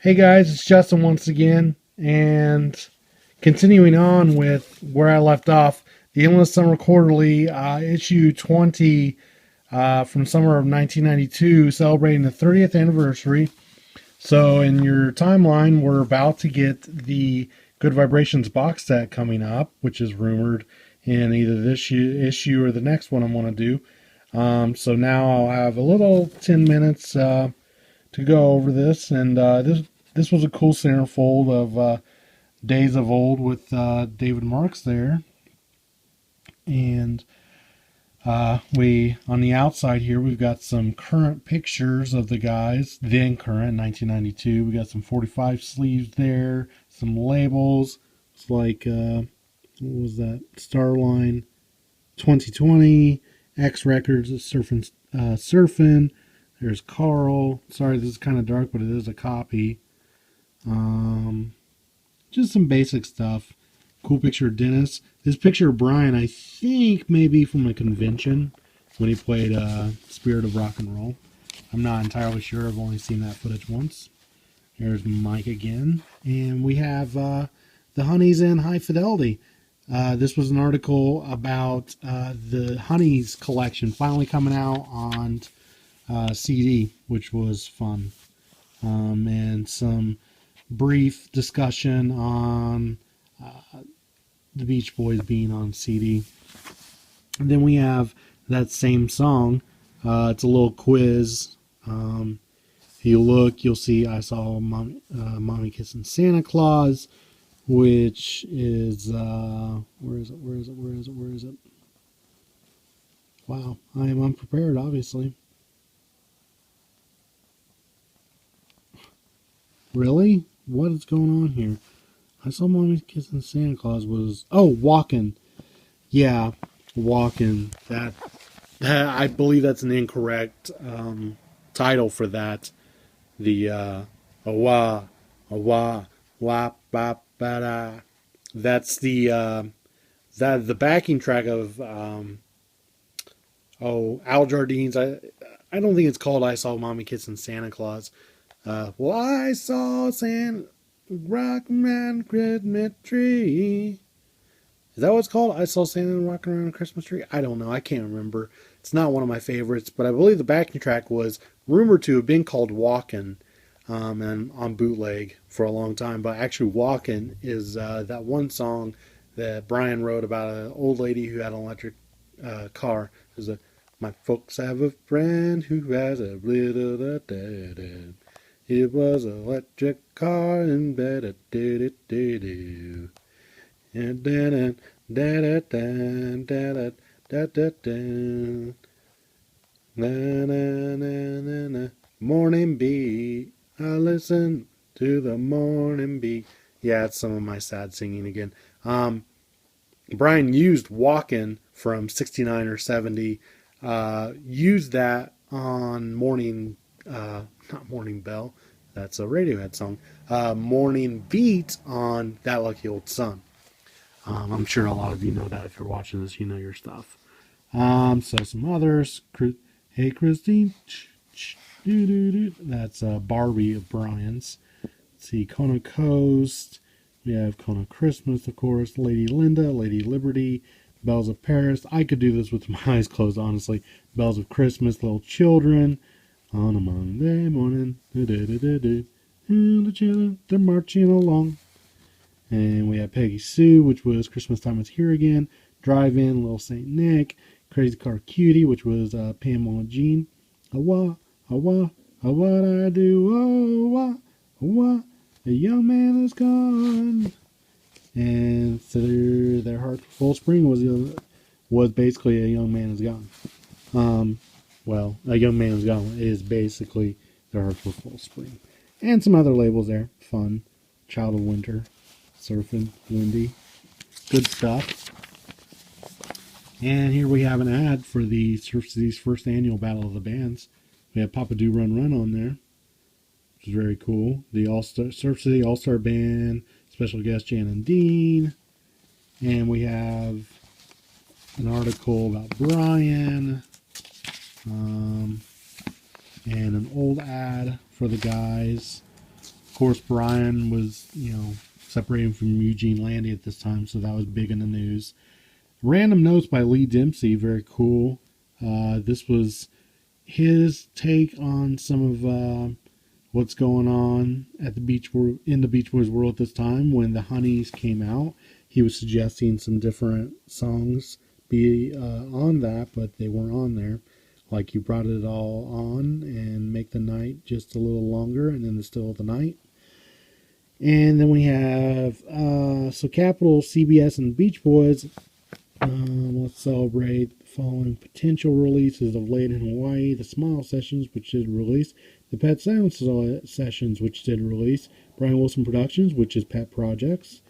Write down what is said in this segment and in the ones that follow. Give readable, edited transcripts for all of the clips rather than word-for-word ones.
Hey guys, it's Justin once again, and continuing on with where I left off, the Endless Summer Quarterly, issue 20 from summer of 1992, celebrating the 30th anniversary. So, in your timeline, we're about to get the Good Vibrations box set coming up, which is rumored in either this issue or the next one I'm going to do. So now I'll have a little 10 minutes to go over this, and this was a cool centerfold of Days of Old with David Marks there, and we on the outside here we've got some current pictures of the guys, then current 1992. We got some 45 sleeves there, some labels. It's like what was that? Starline 2020, X Records, Surfing. There's Carl. Sorry, this is kind of dark, but it is a copy. Just some basic stuff. Cool picture of Dennis. This picture of Brian, I think, may be from a convention when he played Spirit of Rock and Roll. I'm not entirely sure. I've only seen that footage once. Here's Mike again. And we have the Honeys and High Fidelity. This was an article about the Honeys collection finally coming out on CD, which was fun. And some brief discussion on the Beach Boys being on CD. And then we have that same song. It's a little quiz. If you look, you'll see I Saw Mommy Kissing Santa Claus, which is, where is it? Wow, I am unprepared, obviously. Really? What is going on here? I Saw Mommy Kissing Santa Claus was... Oh, Walkin'. Yeah, Walkin'. That I believe that's an incorrect title for that. The Awa, Awa, Wap, Bap, Bada. That's the backing track of Al Jardine's. I don't think it's called I Saw Mommy Kissing Santa Claus. Well, I saw Santa rocking around a Christmas tree. Is that what it's called? I saw Santa rocking around a Christmas tree? I don't know. I can't remember. It's not one of my favorites, but I believe the backing track was rumored to have been called Walkin', and on bootleg for a long time. But actually, Walkin' is that one song that Brian wrote about an old lady who had an electric car. It was my folks have a friend who has a little da-da-da. It was an electric car in bed. Da-da-da-da. And da da da da da da da. Na na na na na. Morning beat. I listen to the morning beat. Yeah, it's some of my sad singing again. Brian used Walkin' from 69 or 70. Used that on not Morning Bell. That's a Radiohead song. Morning Beat on That Lucky Old Sun. I'm sure a lot of you know that. If you're watching this, you know your stuff. So some others. Hey Christine. That's Barbie of Brian's. Let's see, Kona Coast. We have Kona Christmas, of course. Lady Linda, Lady Liberty, Bells of Paris. I could do this with my eyes closed, honestly. Bells of Christmas, Little Children. On a Monday morning. And the children, they're marching along. And we have Peggy Sue, which was Christmas Time Is Here Again. Drive-In, Little Saint Nick. Crazy Car Cutie, which was Pamela Jean. Awa, awa, what I do, awa, awa, a young man is gone. And so their Heart Full Spring was basically A Young Man Is Gone. Well, A Young Man Is Gone is basically their Heart Full Spring. And some other labels there. Fun, Child of Winter, Surfing, Windy. Good stuff. And here we have an ad for the Surf City's first annual Battle of the Bands. We have Papa Do Run Run on there, which is very cool. The Surf City All-Star Band, special guest Jan and Dean. And we have an article about Brian. And an old ad for the guys. course, Brian was, separating from Eugene Landy at this time, so that was big in the news. Random Notes by Lee Dempsey, very cool. This was his take on some of what's going on at the in the Beach Boys world at this time. When the Honeys came out, he was suggesting some different songs be on that, but they weren't on there. Like You Brought It All On and Make the Night Just a Little Longer, and then The Still of the Night. And then we have Capitol, CBS, and Beach Boys. Let's celebrate the following potential releases of Late in Hawaii, the Smile Sessions, which did release, the Pet Sounds Sessions, which did release, Brian Wilson Productions, which is Pet Projects,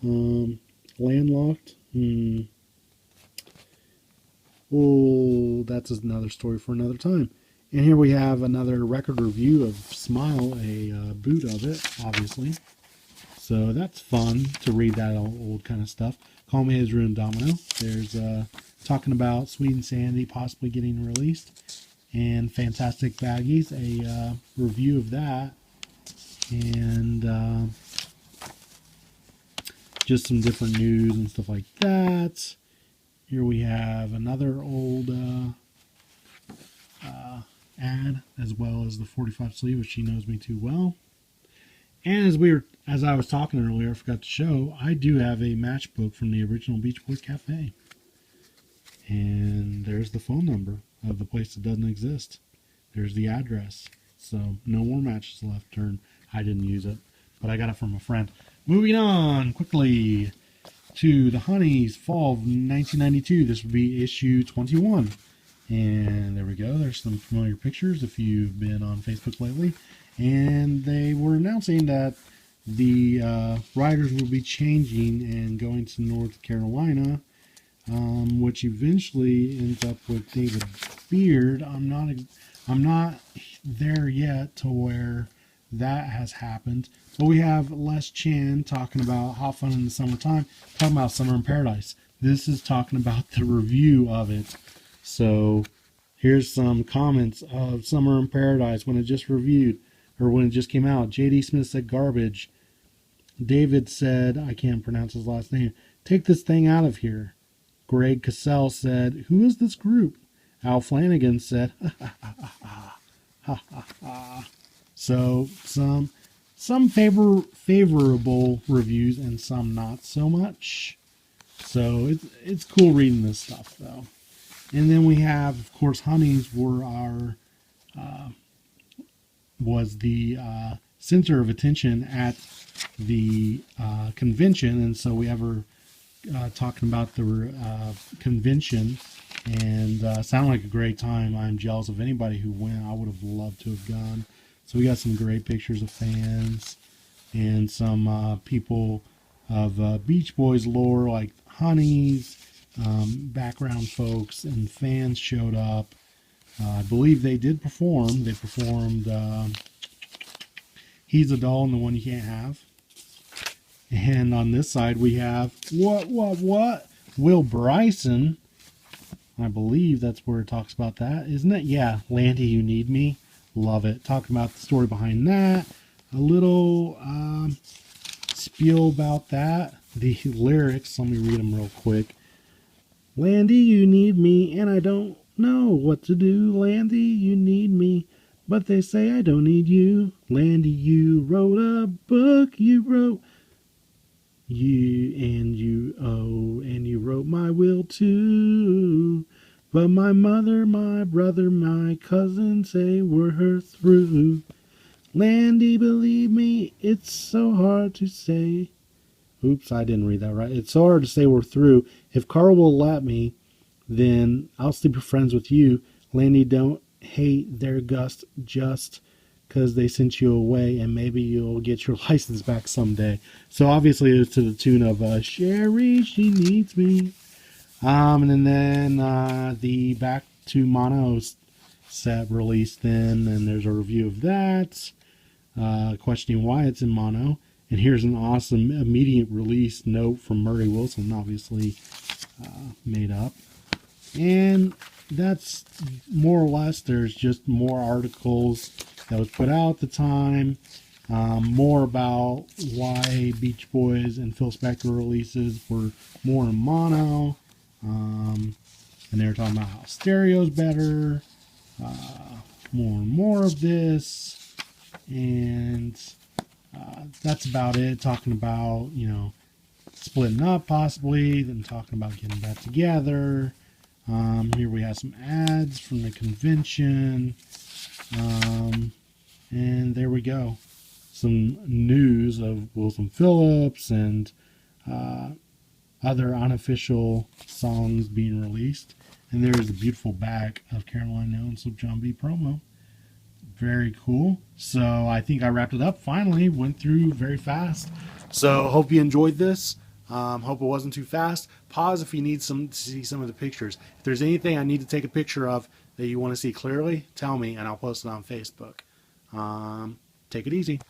Landlocked. Oh, that's another story for another time. And here we have another record review of Smile, a boot of it, obviously. So that's fun to read that old kind of stuff. Call Me His Ruined Domino. There's talking about Sweet and Sandy possibly getting released. And Fantastic Baggies, a review of that. And just some different news and stuff like that. Here we have another old ad, as well as the 45 sleeve, which she knows me too well. And as I was talking earlier, I forgot to show, I do have a matchbook from the original Beach Boys Cafe. And there's the phone number of the place that doesn't exist. There's the address. So no more matches left. I didn't use it, but I got it from a friend. Moving on quickly to the Honeys, fall of 1992. This would be issue 21. And there we go. There's some familiar pictures if you've been on Facebook lately. And they were announcing that the writers will be changing and going to North Carolina, which eventually ends up with David Beard. I'm not there yet to where that has happened. But we have Les Chan talking about Hot Fun in the Summertime, talking about Summer in Paradise. This is talking about the review of it. So here's some comments of Summer in Paradise when it just reviewed, or when it just came out. J.D. Smith said garbage. David said, I can't pronounce his last name, take this thing out of here. Greg Cassell said, who is this group? Al Flanagan said, ha ha ha ha ha ha ha. So some favorable reviews and some not so much. So it's cool reading this stuff though. And then we have, of course, Honeys were was the center of attention at the convention, and so we ever talking about the convention, and sounded like a great time. I'm jealous of anybody who went. I would have loved to have gone. So we got some great pictures of fans and some people of Beach Boys lore, like Honeys, background folks, and fans showed up. I believe they did perform. They performed He's a Doll and the One You Can't Have. And on this side we have what? Will Brison. I believe that's where it talks about that, isn't it? Yeah, Landy, You Need Me. Love it. Talking about the story behind that. A little spiel about that. The lyrics, let me read them real quick. Landy, you need me, and I don't know what to do. Landy, you need me, but they say I don't need you. Landy, you wrote a book, you wrote and you wrote my will too. But my mother, my brother, my cousin say we're through. Landy, believe me, it's so hard to say. Oops, I didn't read that right. It's so hard to say we're through. If Carl will let me, then I'll still be friends with you. Landy, don't hate their gust just because they sent you away, and maybe you'll get your license back someday. So obviously it was to the tune of Sherry, She Needs Me. And then the Back to Mono set released then, and there's a review of that, questioning why it's in mono. And here's an awesome immediate release note from Murray Wilson, obviously made up. And that's more or less, there's just more articles that was put out at the time. more about why Beach Boys and Phil Spector releases were more in mono. And they were talking about how stereo's better, more and more of this, and that's about it. Talking about, splitting up possibly, then talking about getting back together. Here we have some ads from the convention, and there we go. Some news of Wilson Phillips and other unofficial songs being released. And there is a beautiful back of Caroline Noah and Slip John B promo. Very cool. So I think I wrapped it up finally. Went through very fast. So hope you enjoyed this. Hope it wasn't too fast. Pause if you need to see some of the pictures. If there's anything I need to take a picture of that you want to see clearly, tell me and I'll post it on Facebook. Take it easy.